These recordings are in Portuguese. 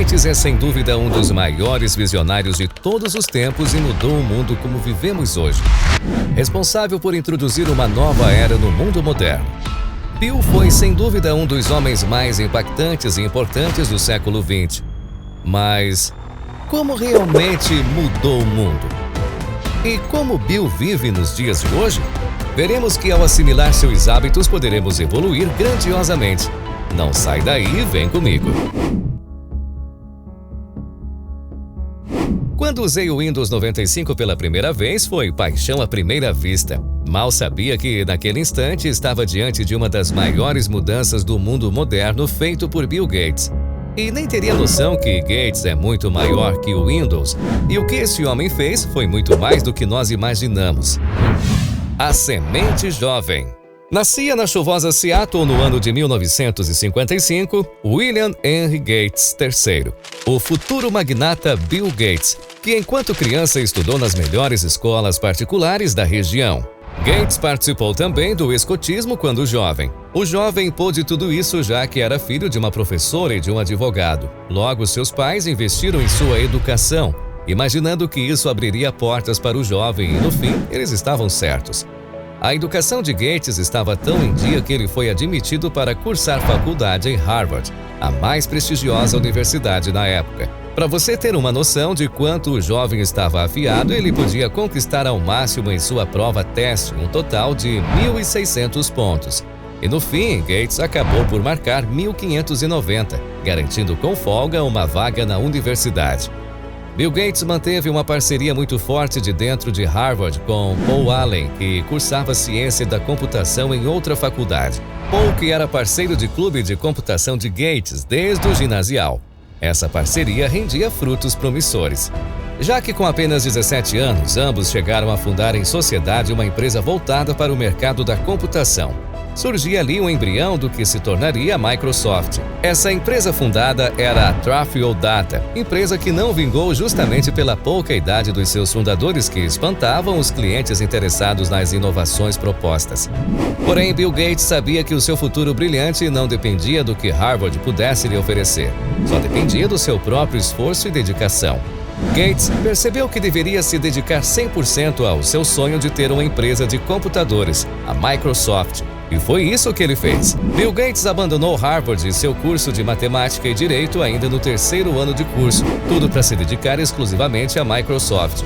Gates é sem dúvida um dos maiores visionários de todos os tempos e mudou o mundo como vivemos hoje. Responsável por introduzir uma nova era no mundo moderno. Bill foi sem dúvida um dos homens mais impactantes e importantes do século XX. Mas como realmente mudou o mundo? E como Bill vive nos dias de hoje? Veremos que ao assimilar seus hábitos poderemos evoluir grandiosamente. Não sai daí e vem comigo. Quando usei o Windows 95 pela primeira vez, foi paixão à primeira vista. Mal sabia que, naquele instante, estava diante de uma das maiores mudanças do mundo moderno feito por Bill Gates. E nem teria noção que Gates é muito maior que o Windows, e o que esse homem fez foi muito mais do que nós imaginamos. A semente jovem. Nascia na chuvosa Seattle no ano de 1955, William Henry Gates III, o futuro magnata Bill Gates, que enquanto criança estudou nas melhores escolas particulares da região. Gates participou também do escotismo quando jovem. O jovem pôde tudo isso já que era filho de uma professora e de um advogado. Logo, seus pais investiram em sua educação, imaginando que isso abriria portas para o jovem e, no fim, eles estavam certos. A educação de Gates estava tão em dia que ele foi admitido para cursar faculdade em Harvard, a mais prestigiosa universidade na época. Para você ter uma noção de quanto o jovem estava afiado, ele podia conquistar ao máximo em sua prova teste um total de 1.600 pontos. E no fim, Gates acabou por marcar 1.590, garantindo com folga uma vaga na universidade. Bill Gates manteve uma parceria muito forte de dentro de Harvard com Paul Allen, que cursava ciência da computação em outra faculdade. Paul, que era parceiro de clube de computação de Gates desde o ginasial. Essa parceria rendia frutos promissores, já que com apenas 17 anos, ambos chegaram a fundar em sociedade uma empresa voltada para o mercado da computação. Surgia ali um embrião do que se tornaria a Microsoft. Essa empresa fundada era a Traffic Data, empresa que não vingou justamente pela pouca idade dos seus fundadores que espantavam os clientes interessados nas inovações propostas. Porém, Bill Gates sabia que o seu futuro brilhante não dependia do que Harvard pudesse lhe oferecer, só dependia do seu próprio esforço e dedicação. Gates percebeu que deveria se dedicar 100% ao seu sonho de ter uma empresa de computadores, a Microsoft. E foi isso que ele fez. Bill Gates abandonou Harvard e seu curso de matemática e direito ainda no terceiro ano de curso, tudo para se dedicar exclusivamente à Microsoft.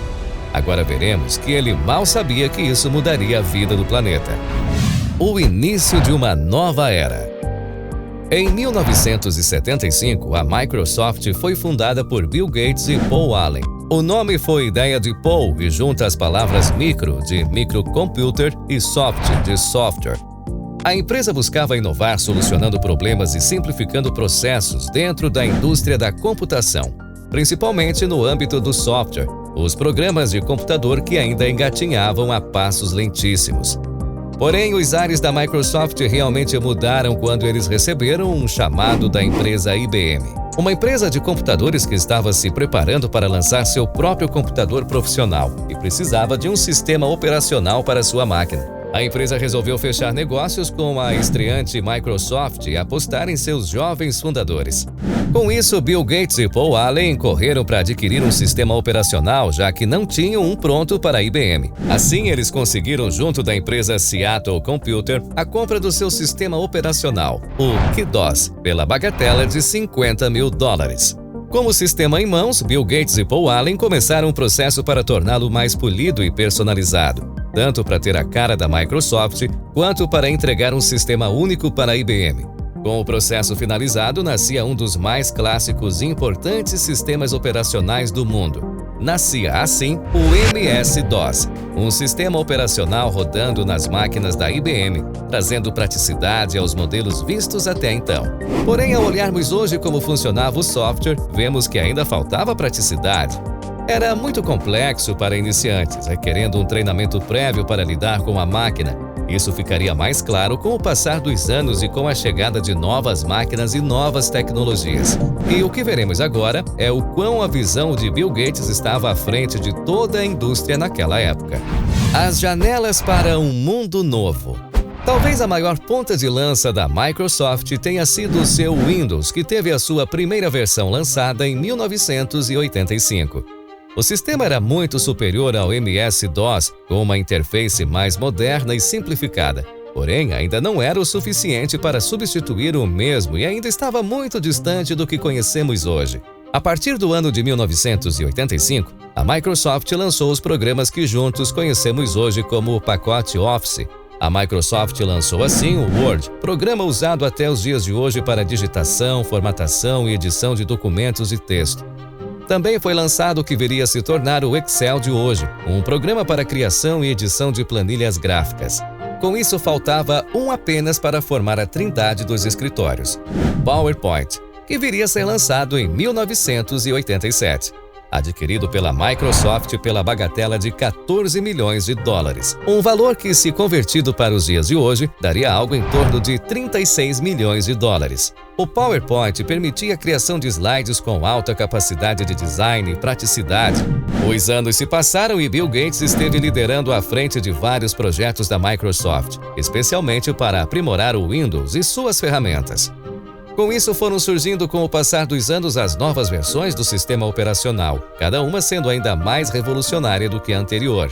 Agora veremos que ele mal sabia que isso mudaria a vida do planeta. O início de uma nova era. Em 1975, a Microsoft foi fundada por Bill Gates e Paul Allen. O nome foi ideia de Paul e junta as palavras micro, de microcomputer, e soft, de software. A empresa buscava inovar solucionando problemas e simplificando processos dentro da indústria da computação, principalmente no âmbito do software, os programas de computador que ainda engatinhavam a passos lentíssimos. Porém, os ares da Microsoft realmente mudaram quando eles receberam um chamado da empresa IBM, uma empresa de computadores que estava se preparando para lançar seu próprio computador profissional e precisava de um sistema operacional para sua máquina. A empresa resolveu fechar negócios com a estreante Microsoft e apostar em seus jovens fundadores. Com isso, Bill Gates e Paul Allen correram para adquirir um sistema operacional, já que não tinham um pronto para a IBM. Assim, eles conseguiram, junto da empresa Seattle Computer, a compra do seu sistema operacional, o KDOS, pela bagatela de $50 mil. Com o sistema em mãos, Bill Gates e Paul Allen começaram um processo para torná-lo mais polido e personalizado, tanto para ter a cara da Microsoft, quanto para entregar um sistema único para a IBM. Com o processo finalizado, nascia um dos mais clássicos e importantes sistemas operacionais do mundo. Nascia, assim, o MS-DOS, um sistema operacional rodando nas máquinas da IBM, trazendo praticidade aos modelos vistos até então. Porém, ao olharmos hoje como funcionava o software, vemos que ainda faltava praticidade. Era muito complexo para iniciantes, requerendo um treinamento prévio para lidar com a máquina. Isso ficaria mais claro com o passar dos anos e com a chegada de novas máquinas e novas tecnologias. E o que veremos agora é o quão a visão de Bill Gates estava à frente de toda a indústria naquela época. As janelas para um mundo novo. Talvez a maior ponta de lança da Microsoft tenha sido o seu Windows, que teve a sua primeira versão lançada em 1985. O sistema era muito superior ao MS-DOS, com uma interface mais moderna e simplificada. Porém, ainda não era o suficiente para substituir o mesmo e ainda estava muito distante do que conhecemos hoje. A partir do ano de 1985, a Microsoft lançou os programas que juntos conhecemos hoje como o pacote Office. A Microsoft lançou assim o Word, programa usado até os dias de hoje para digitação, formatação e edição de documentos e texto. Também foi lançado o que viria a se tornar o Excel de hoje, um programa para criação e edição de planilhas gráficas. Com isso, faltava um apenas para formar a trindade dos escritórios, o PowerPoint, que viria a ser lançado em 1987. Adquirido pela Microsoft pela bagatela de 14 milhões de dólares. Um valor que, se convertido para os dias de hoje, daria algo em torno de 36 milhões de dólares. O PowerPoint permitia a criação de slides com alta capacidade de design e praticidade. Os anos se passaram e Bill Gates esteve liderando à frente de vários projetos da Microsoft, especialmente para aprimorar o Windows e suas ferramentas. Com isso, foram surgindo com o passar dos anos as novas versões do sistema operacional, cada uma sendo ainda mais revolucionária do que a anterior.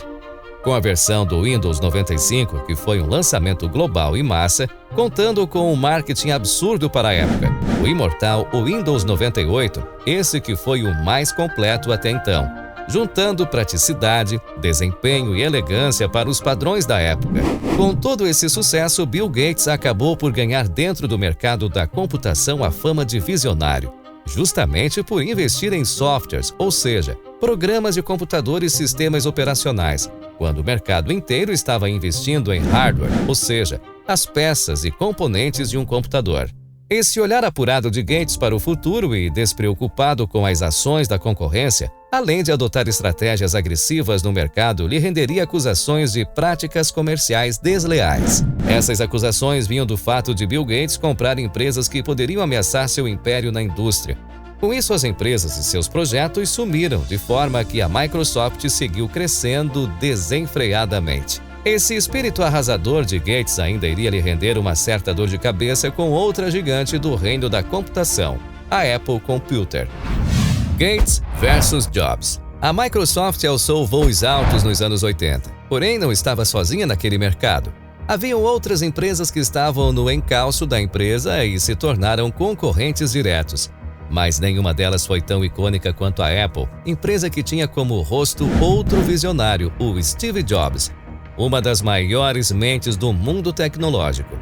Com a versão do Windows 95, que foi um lançamento global e massa, contando com um marketing absurdo para a época, o imortal Windows 98, esse que foi o mais completo até então, juntando praticidade, desempenho e elegância para os padrões da época. Com todo esse sucesso, Bill Gates acabou por ganhar dentro do mercado da computação a fama de visionário, justamente por investir em softwares, ou seja, programas de computador e sistemas operacionais, quando o mercado inteiro estava investindo em hardware, ou seja, as peças e componentes de um computador. Esse olhar apurado de Gates para o futuro e despreocupado com as ações da concorrência, além de adotar estratégias agressivas no mercado, lhe renderia acusações de práticas comerciais desleais. Essas acusações vinham do fato de Bill Gates comprar empresas que poderiam ameaçar seu império na indústria. Com isso, as empresas e seus projetos sumiram, de forma que a Microsoft seguiu crescendo desenfreadamente. Esse espírito arrasador de Gates ainda iria lhe render uma certa dor de cabeça com outra gigante do reino da computação, a Apple Computer. Gates versus Jobs. A Microsoft alçou voos altos nos anos 80, porém não estava sozinha naquele mercado. Haviam outras empresas que estavam no encalço da empresa e se tornaram concorrentes diretos. Mas nenhuma delas foi tão icônica quanto a Apple, empresa que tinha como rosto outro visionário, o Steve Jobs, uma das maiores mentes do mundo tecnológico.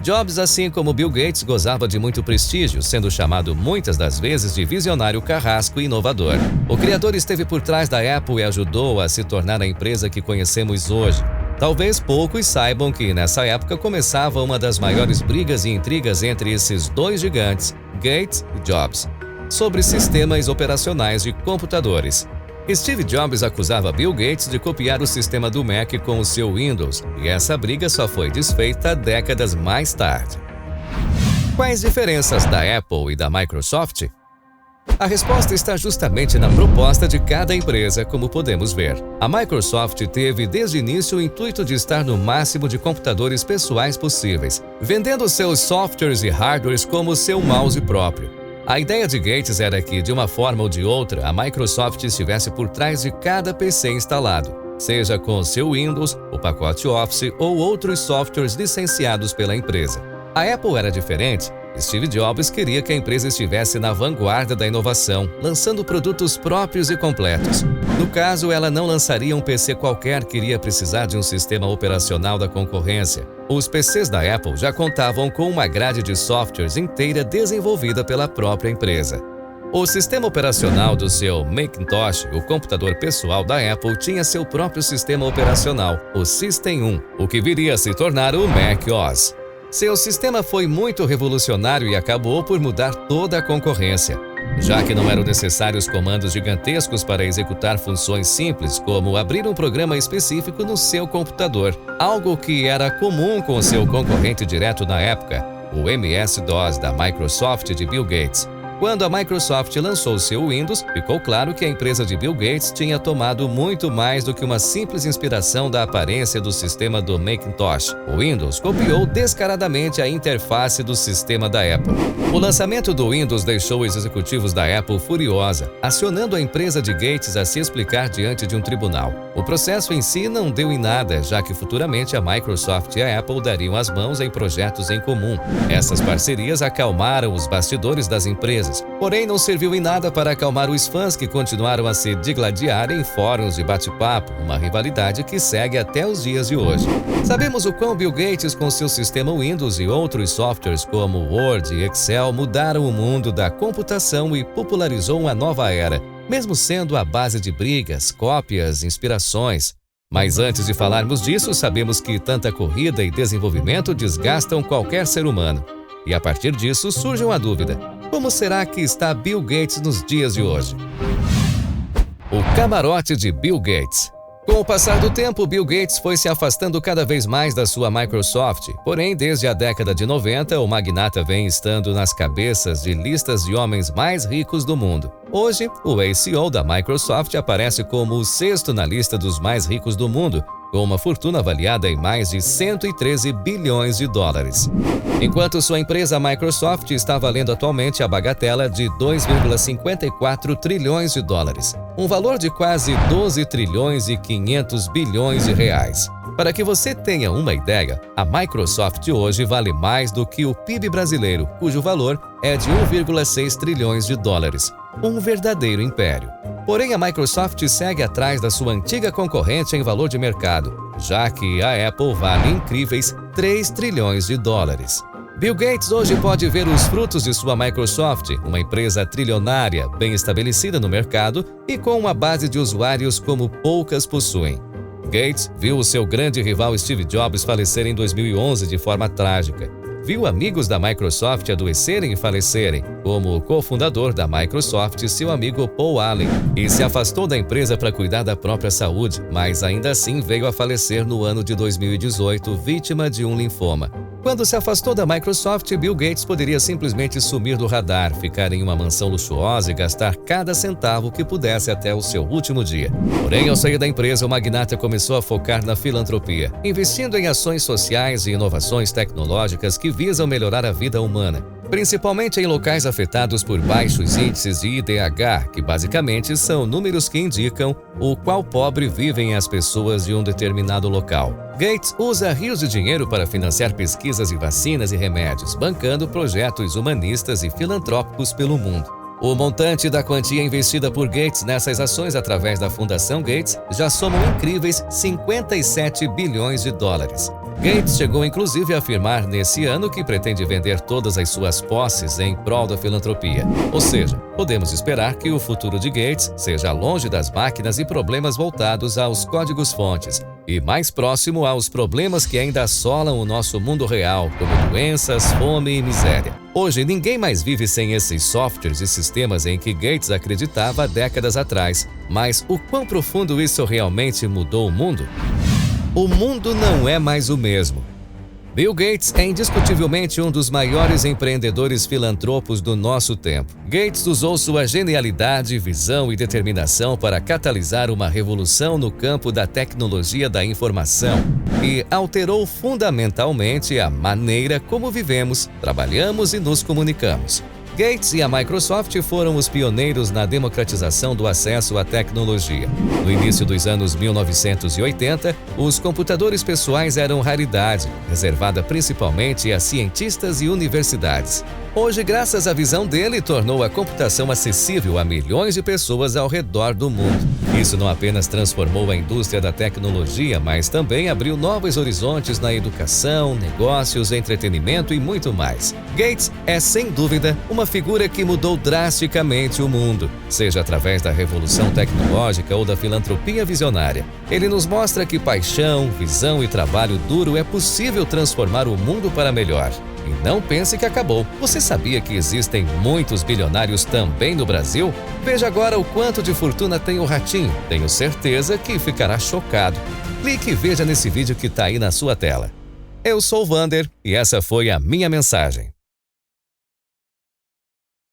Jobs, assim como Bill Gates, gozava de muito prestígio, sendo chamado muitas das vezes de visionário carrasco e inovador. O criador esteve por trás da Apple e ajudou a se tornar a empresa que conhecemos hoje. Talvez poucos saibam que nessa época começava uma das maiores brigas e intrigas entre esses dois gigantes, Gates e Jobs, sobre sistemas operacionais de computadores. Steve Jobs acusava Bill Gates de copiar o sistema do Mac com o seu Windows, e essa briga só foi desfeita décadas mais tarde. Quais diferenças da Apple e da Microsoft? A resposta está justamente na proposta de cada empresa, como podemos ver. A Microsoft teve desde o início o intuito de estar no máximo de computadores pessoais possíveis, vendendo seus softwares e hardwares como seu mouse próprio. A ideia de Gates era que, de uma forma ou de outra, a Microsoft estivesse por trás de cada PC instalado, seja com o seu Windows, o pacote Office ou outros softwares licenciados pela empresa. A Apple era diferente. Steve Jobs queria que a empresa estivesse na vanguarda da inovação, lançando produtos próprios e completos. No caso, ela não lançaria um PC qualquer que iria precisar de um sistema operacional da concorrência. Os PCs da Apple já contavam com uma grade de softwares inteira desenvolvida pela própria empresa. O sistema operacional do seu Macintosh, o computador pessoal da Apple, tinha seu próprio sistema operacional, o System 1, o que viria a se tornar o Mac OS. Seu sistema foi muito revolucionário e acabou por mudar toda a concorrência, já que não eram necessários comandos gigantescos para executar funções simples, como abrir um programa específico no seu computador, algo que era comum com seu concorrente direto na época, o MS-DOS da Microsoft de Bill Gates. Quando a Microsoft lançou seu Windows, ficou claro que a empresa de Bill Gates tinha tomado muito mais do que uma simples inspiração da aparência do sistema do Macintosh. O Windows copiou descaradamente a interface do sistema da Apple. O lançamento do Windows deixou os executivos da Apple furiosa, acionando a empresa de Gates a se explicar diante de um tribunal. O processo em si não deu em nada, já que futuramente a Microsoft e a Apple dariam as mãos em projetos em comum. Essas parcerias acalmaram os bastidores das empresas, porém não serviu em nada para acalmar os fãs que continuaram a se digladiar em fóruns de bate-papo, uma rivalidade que segue até os dias de hoje. Sabemos o quão Bill Gates, com seu sistema Windows e outros softwares como Word e Excel, mudaram o mundo da computação e popularizou uma nova era, mesmo sendo à base de brigas, cópias, inspirações. Mas antes de falarmos disso, sabemos que tanta corrida e desenvolvimento desgastam qualquer ser humano. E a partir disso surge uma dúvida: como será que está Bill Gates nos dias de hoje? O camarote de Bill Gates. Com o passar do tempo, Bill Gates foi se afastando cada vez mais da sua Microsoft. Porém, desde a década de 90, o magnata vem estando nas cabeças de listas de homens mais ricos do mundo. Hoje, o ex-CEO da Microsoft aparece como o 6º na lista dos mais ricos do mundo, com uma fortuna avaliada em mais de 113 bilhões de dólares. Enquanto sua empresa Microsoft está valendo atualmente a bagatela de 2,54 trilhões de dólares, um valor de quase 12 trilhões e 500 bilhões de reais. Para que você tenha uma ideia, a Microsoft hoje vale mais do que o PIB brasileiro, cujo valor é de 1,6 trilhões de dólares. Um verdadeiro império. Porém, a Microsoft segue atrás da sua antiga concorrente em valor de mercado, já que a Apple vale incríveis 3 trilhões de dólares. Bill Gates hoje pode ver os frutos de sua Microsoft, uma empresa trilionária, bem estabelecida no mercado e com uma base de usuários como poucas possuem. Gates viu o seu grande rival Steve Jobs falecer em 2011 de forma trágica. Viu amigos da Microsoft adoecerem e falecerem, como o cofundador da Microsoft, seu amigo Paul Allen, e se afastou da empresa para cuidar da própria saúde, mas ainda assim veio a falecer no ano de 2018, vítima de um linfoma. Quando se afastou da Microsoft, Bill Gates poderia simplesmente sumir do radar, ficar em uma mansão luxuosa e gastar cada centavo que pudesse até o seu último dia. Porém, ao sair da empresa, o magnata começou a focar na filantropia, investindo em ações sociais e inovações tecnológicas que visam melhorar a vida humana, principalmente em locais afetados por baixos índices de IDH, que basicamente são números que indicam o quão pobre vivem as pessoas de um determinado local. Gates usa rios de dinheiro para financiar pesquisas em vacinas e remédios, bancando projetos humanistas e filantrópicos pelo mundo. O montante da quantia investida por Gates nessas ações através da Fundação Gates já soma incríveis 57 bilhões de dólares. Gates chegou inclusive a afirmar nesse ano que pretende vender todas as suas posses em prol da filantropia. Ou seja, podemos esperar que o futuro de Gates seja longe das máquinas e problemas voltados aos códigos-fontes, e mais próximo aos problemas que ainda assolam o nosso mundo real, como doenças, fome e miséria. Hoje, ninguém mais vive sem esses softwares e sistemas em que Gates acreditava há décadas atrás. Mas o quão profundo isso realmente mudou o mundo? O mundo não é mais o mesmo. Bill Gates é indiscutivelmente um dos maiores empreendedores filantropos do nosso tempo. Gates usou sua genialidade, visão e determinação para catalisar uma revolução no campo da tecnologia da informação e alterou fundamentalmente a maneira como vivemos, trabalhamos e nos comunicamos. Gates e a Microsoft foram os pioneiros na democratização do acesso à tecnologia. No início dos anos 1980, os computadores pessoais eram raridade, reservada principalmente a cientistas e universidades. Hoje, graças à visão dele, tornou a computação acessível a milhões de pessoas ao redor do mundo. Isso não apenas transformou a indústria da tecnologia, mas também abriu novos horizontes na educação, negócios, entretenimento e muito mais. Gates é, sem dúvida, uma figura que mudou drasticamente o mundo, seja através da revolução tecnológica ou da filantropia visionária. Ele nos mostra que paixão, visão e trabalho duro é possível transformar o mundo para melhor. E não pense que acabou. Você sabia que existem muitos bilionários também no Brasil? Veja agora o quanto de fortuna tem o Ratinho. Tenho certeza que ficará chocado. Clique e veja nesse vídeo que está aí na sua tela. Eu sou o Vander e essa foi a minha mensagem.